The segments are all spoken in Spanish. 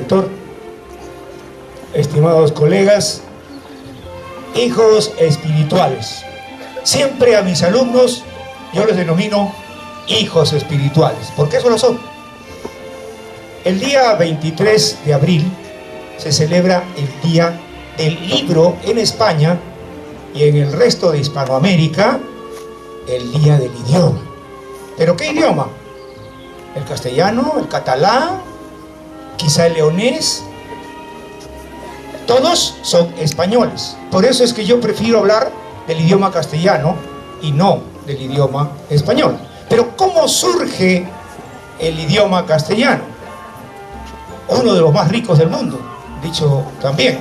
director, estimados colegas, hijos espirituales. Siempre a mis alumnos yo les denomino hijos espirituales, porque eso lo son. El día 23 de abril se celebra el Día del Libro en España y en el resto de Hispanoamérica, el Día del Idioma. ¿Pero qué idioma? ¿El castellano? ¿El catalán? ¿Quizá el leonés? Todos son españoles. Por eso es que yo prefiero hablar del idioma castellano y no del idioma español. Pero ¿cómo surge el idioma castellano? Uno de los más ricos del mundo, dicho también.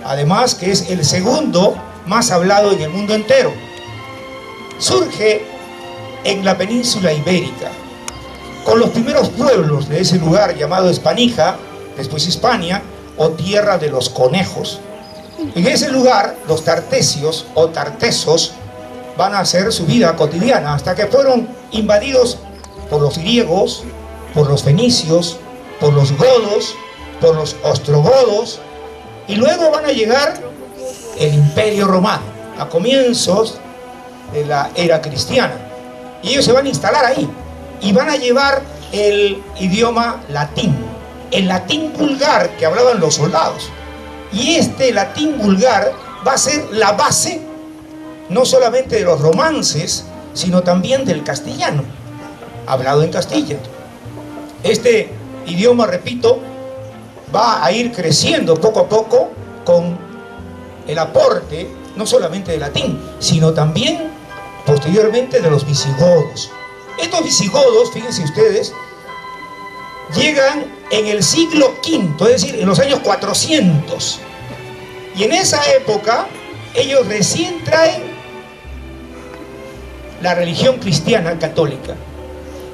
Además que es el segundo más hablado en el mundo entero. Surge en la península ibérica, con los primeros pueblos de ese lugar llamado Hispanija, después Hispania, o tierra de los conejos. En ese lugar los tartesios o tartesos van a hacer su vida cotidiana hasta que fueron invadidos por los griegos, por los fenicios, por los godos, por los ostrogodos, y luego van a llegar el Imperio Romano a comienzos de la era cristiana, y ellos se van a instalar ahí y van a llevar el idioma latín, el latín vulgar que hablaban los soldados. Y este latín vulgar va a ser la base no solamente de los romances, sino también del castellano, hablado en Castilla. Este idioma, repito, va a ir creciendo poco a poco con el aporte no solamente del latín, sino también posteriormente de los visigodos. Estos visigodos, fíjense ustedes, llegan en el siglo V, es decir, en los años 400. Y en esa época, ellos recién traen la religión cristiana católica.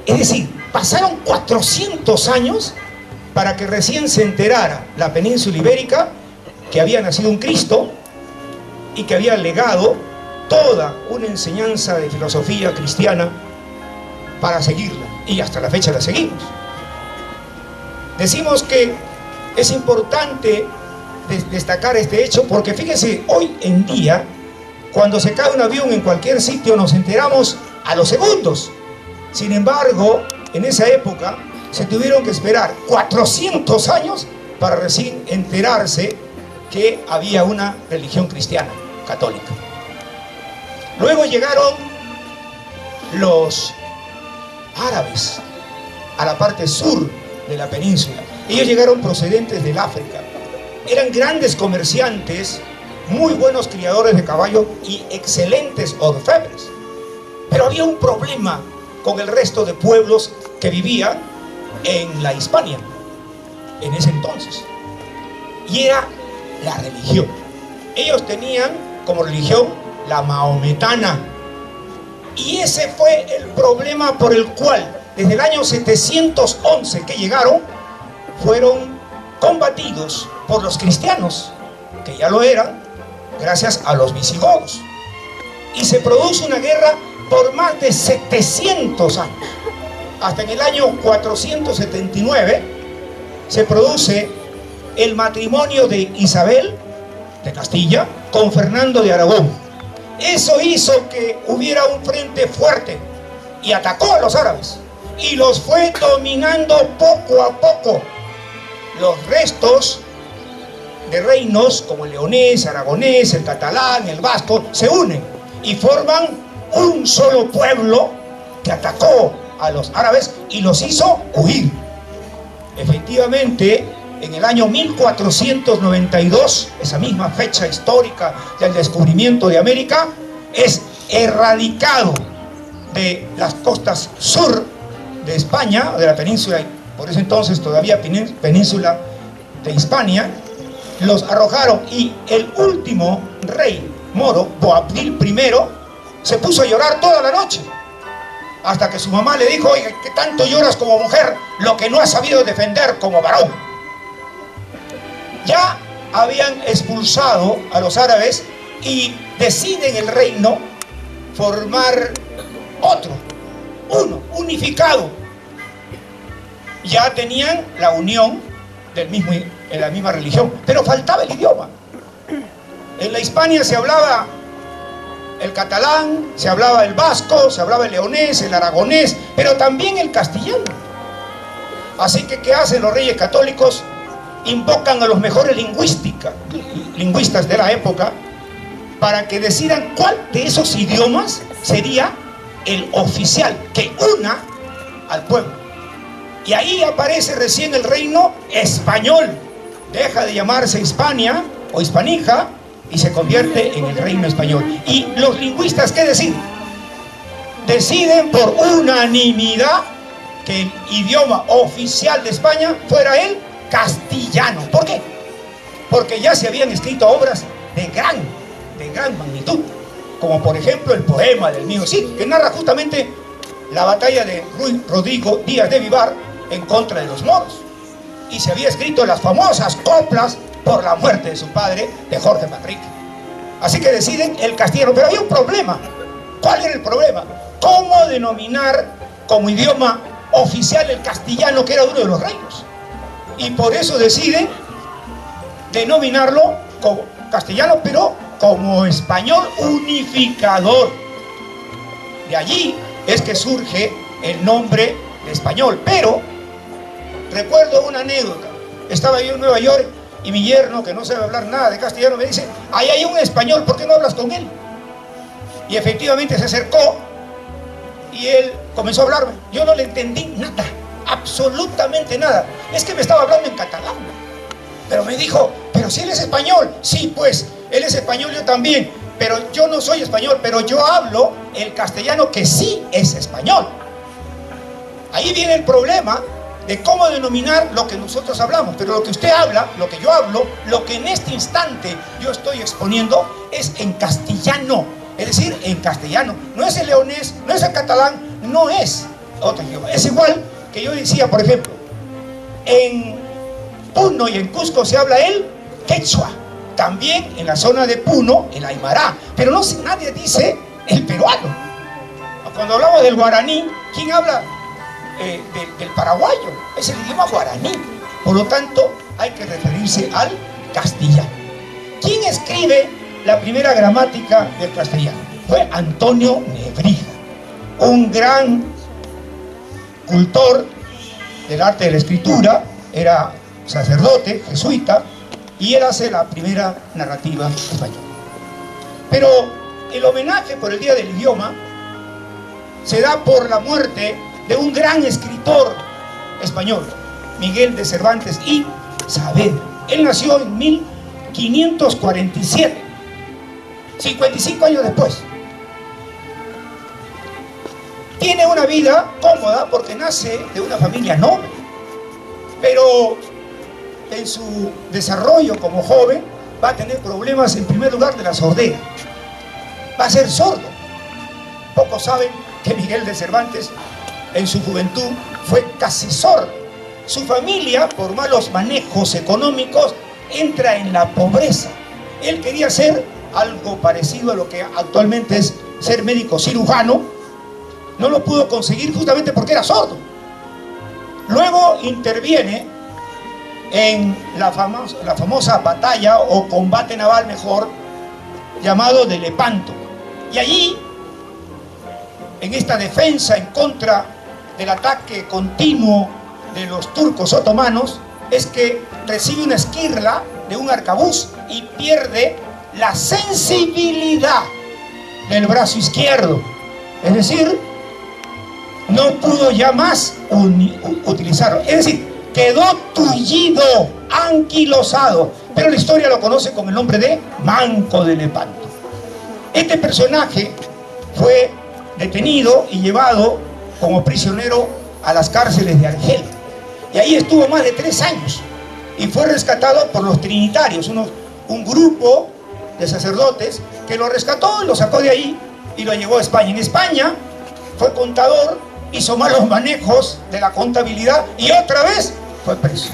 Es decir, pasaron 400 años para que recién se enterara la península ibérica que había nacido un Cristo y que había legado toda una enseñanza de filosofía cristiana para seguirla. Y hasta la fecha la seguimos. Decimos que es importante destacar este hecho porque fíjense, hoy en día, cuando se cae un avión en cualquier sitio nos enteramos a los segundos. Sin embargo, en esa época se tuvieron que esperar 400 años para recién enterarse que había una religión cristiana católica. Luego llegaron los árabes a la parte sur de la península. Ellos llegaron procedentes del África. Eran grandes comerciantes, muy buenos criadores de caballo y excelentes orfebres. Pero había un problema con el resto de pueblos que vivían en la Hispania en ese entonces, y era la religión. Ellos tenían como religión la maometana, y ese fue el problema por el cual desde el año 711 que llegaron fueron combatidos por los cristianos, que ya lo eran gracias a los visigodos, y se produce una guerra por más de 700 años. Hasta en el año 479 se produce el matrimonio de Isabel de Castilla con Fernando de Aragón. Eso hizo que hubiera un frente fuerte y atacó a los árabes y los fue dominando poco a poco. Los restos de reinos como el leonés, aragonés, el catalán, el vasco se unen y forman un solo pueblo que atacó a los árabes y los hizo huir. Efectivamente, en el año 1492, esa misma fecha histórica del descubrimiento de América, es erradicado de las costas sur de España, de la península, por ese entonces todavía península de Hispania, los arrojaron y el último rey moro, Boabdil I, se puso a llorar toda la noche, hasta que su mamá le dijo: oye, ¿qué tanto lloras como mujer lo que no has sabido defender como varón? Ya habían expulsado a los árabes y deciden el reino formar otro, uno, unificado. Ya tenían la unión en la misma religión, pero faltaba el idioma. En la Hispania se hablaba el catalán, se hablaba el vasco, se hablaba el leonés, el aragonés, pero también el castellano. Así que, ¿qué hacen los reyes católicos? Invocan a los mejores lingüistas de la época para que decidan cuál de esos idiomas sería el oficial, que una al pueblo. Y ahí aparece recién el reino español. Deja de llamarse Hispania o Hispanija y se convierte en el reino español. Y los lingüistas, ¿qué deciden? Deciden por unanimidad que el idioma oficial de España fuera el castellano. ¿Por qué? Porque ya se habían escrito obras de gran magnitud, como por ejemplo el poema del Mío Cid, que narra justamente la batalla de Ruy Rodrigo Díaz de Vivar en contra de los moros, y se había escrito las famosas coplas por la muerte de su padre, de Jorge Manrique. Así que deciden el castellano, pero había un problema. ¿Cuál era el problema? ¿Cómo denominar como idioma oficial el castellano, que era uno de los reinos? Y por eso deciden denominarlo como castellano, pero como español unificador. De allí es que surge el nombre de español. Pero recuerdo una anécdota. Estaba yo en Nueva York y mi yerno, que no sabe hablar nada de castellano, me dice: ahí hay un español, ¿por qué no hablas con él? Y efectivamente se acercó y él comenzó a hablarme. Yo no le entendí nada, absolutamente nada. Es que me estaba hablando en catalán. Pero me dijo: pero si él es español. Sí, pues, él es español, yo también. Pero yo no soy español, pero yo hablo el castellano, que sí es español. Ahí viene el problema de cómo denominar lo que nosotros hablamos. Pero lo que usted habla, lo que yo hablo, lo que en este instante yo estoy exponiendo, es en castellano. Es decir, en castellano. No es el leonés, no es el catalán, no es otro idioma. Es igual que yo decía, por ejemplo, en Puno y en Cusco se habla el quechua. También en la zona de Puno, el aymara. Pero no, nadie dice el peruano. Cuando hablamos del guaraní, ¿quién habla del paraguayo? Es el idioma guaraní. Por lo tanto, hay que referirse al castellano. ¿Quién escribe la primera gramática del castellano? Fue Antonio Nebrija, un gran cultor del arte de la escritura. Era sacerdote, jesuita, y él hace la primera narrativa española. Pero el homenaje por el Día del Idioma se da por la muerte de un gran escritor español, Miguel de Cervantes y Saavedra. Él nació en 1547, 55 años después. Tiene una vida cómoda porque nace de una familia noble, pero en su desarrollo como joven va a tener problemas, en primer lugar, de la sordera. Va a ser sordo. Pocos saben que Miguel de Cervantes en su juventud fue casi sordo. Su familia, por malos manejos económicos, entra en la pobreza. Él quería ser algo parecido a lo que actualmente es ser médico cirujano. No lo pudo conseguir justamente porque era sordo. Luego interviene en la famosa batalla o combate naval, mejor, llamado de Lepanto. Y allí, en esta defensa en contra del ataque continuo de los turcos otomanos, es que recibe una esquirla de un arcabuz y pierde la sensibilidad del brazo izquierdo. Es decir, no pudo ya más utilizarlo. Es decir, quedó tullido, anquilosado, pero la historia lo conoce con el nombre de Manco de Lepanto. Este personaje fue detenido y llevado como prisionero a las cárceles de Argel, y ahí estuvo más de 3 años y fue rescatado por los trinitarios, un grupo de sacerdotes que lo rescató y lo sacó de ahí y lo llevó a España. En España fue contador, hizo malos manejos de la contabilidad y otra vez fue preso.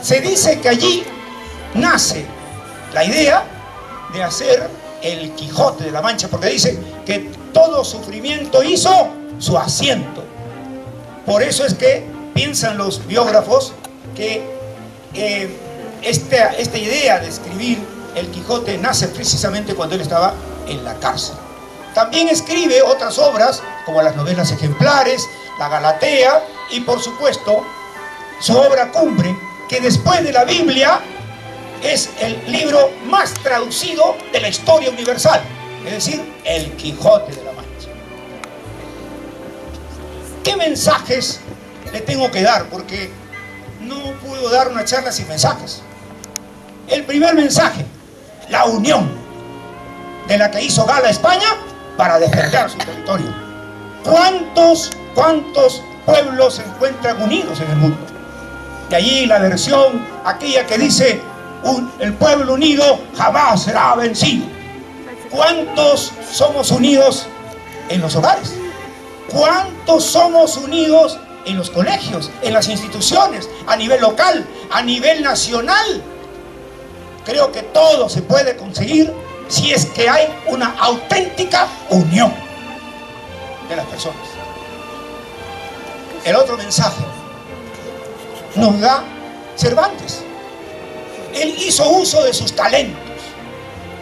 Se dice que allí nace la idea de hacer el Quijote de la Mancha, porque dice que todo sufrimiento hizo su asiento. Por eso es que piensan los biógrafos que esta idea de escribir el Quijote nace precisamente cuando él estaba en la cárcel. También escribe otras obras como las novelas ejemplares, la Galatea y por supuesto su obra cumbre, que después de la Biblia es el libro más traducido de la historia universal, es decir, el Quijote de la Mancha. ¿Qué mensajes le tengo que dar? Porque no puedo dar una charla sin mensajes. El primer mensaje, la unión de la que hizo gala España para defender su territorio. ¿Cuántos pueblos se encuentran unidos en el mundo? De allí la versión aquella que dice: el pueblo unido jamás será vencido. ¿Cuántos somos unidos en los hogares? ¿Cuántos somos unidos en los colegios, en las instituciones, a nivel local, a nivel nacional? Creo que todo se puede conseguir si es que hay una auténtica unión de las personas. El otro mensaje nos da Cervantes. Él hizo uso de sus talentos,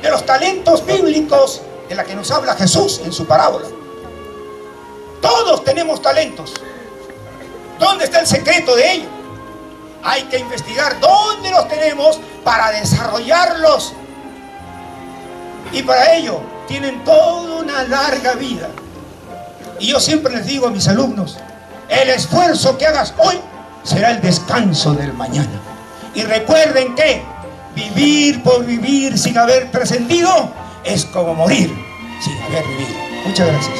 de los talentos bíblicos de la que nos habla Jesús en su parábola. Todos tenemos talentos. ¿Dónde está el secreto de ello? Hay que investigar dónde los tenemos para desarrollarlos. Y para ello tienen toda una larga vida. Y yo siempre les digo a mis alumnos: el esfuerzo que hagas hoy será el descanso del mañana. Y recuerden que vivir por vivir sin haber trascendido es como morir sin haber vivido. Muchas gracias.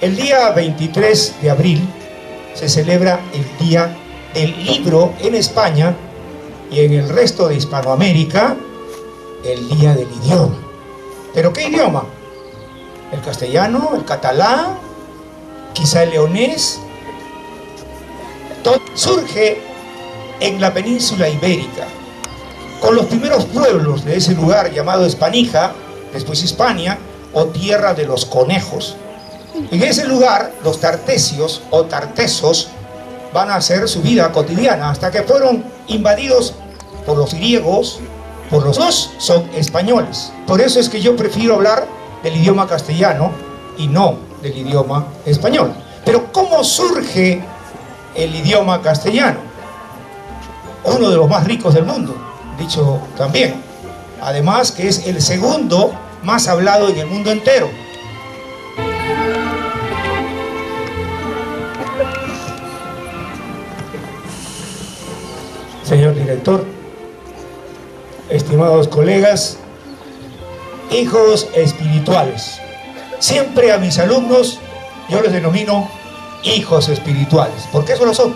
El día 23 de abril se celebra el Día del Libro en España y en el resto de Hispanoamérica el Día del Idioma. ¿Pero qué idioma? ¿El castellano? ¿El catalán? ¿Quizá el leonés? Todo surge en la península ibérica, con los primeros pueblos de ese lugar llamado Hispanija, después Hispania o Tierra de los Conejos. En ese lugar los tartesios o tartesos van a hacer su vida cotidiana hasta que fueron invadidos por los griegos, por los dos son españoles. Por eso es que yo prefiero hablar del idioma castellano y no del idioma español. Pero ¿cómo surge el idioma castellano? Uno de los más ricos del mundo, dicho también. Además que es el segundo más hablado en el mundo entero. Señor director, estimados colegas, hijos espirituales. Siempre a mis alumnos yo les denomino hijos espirituales, porque eso lo son.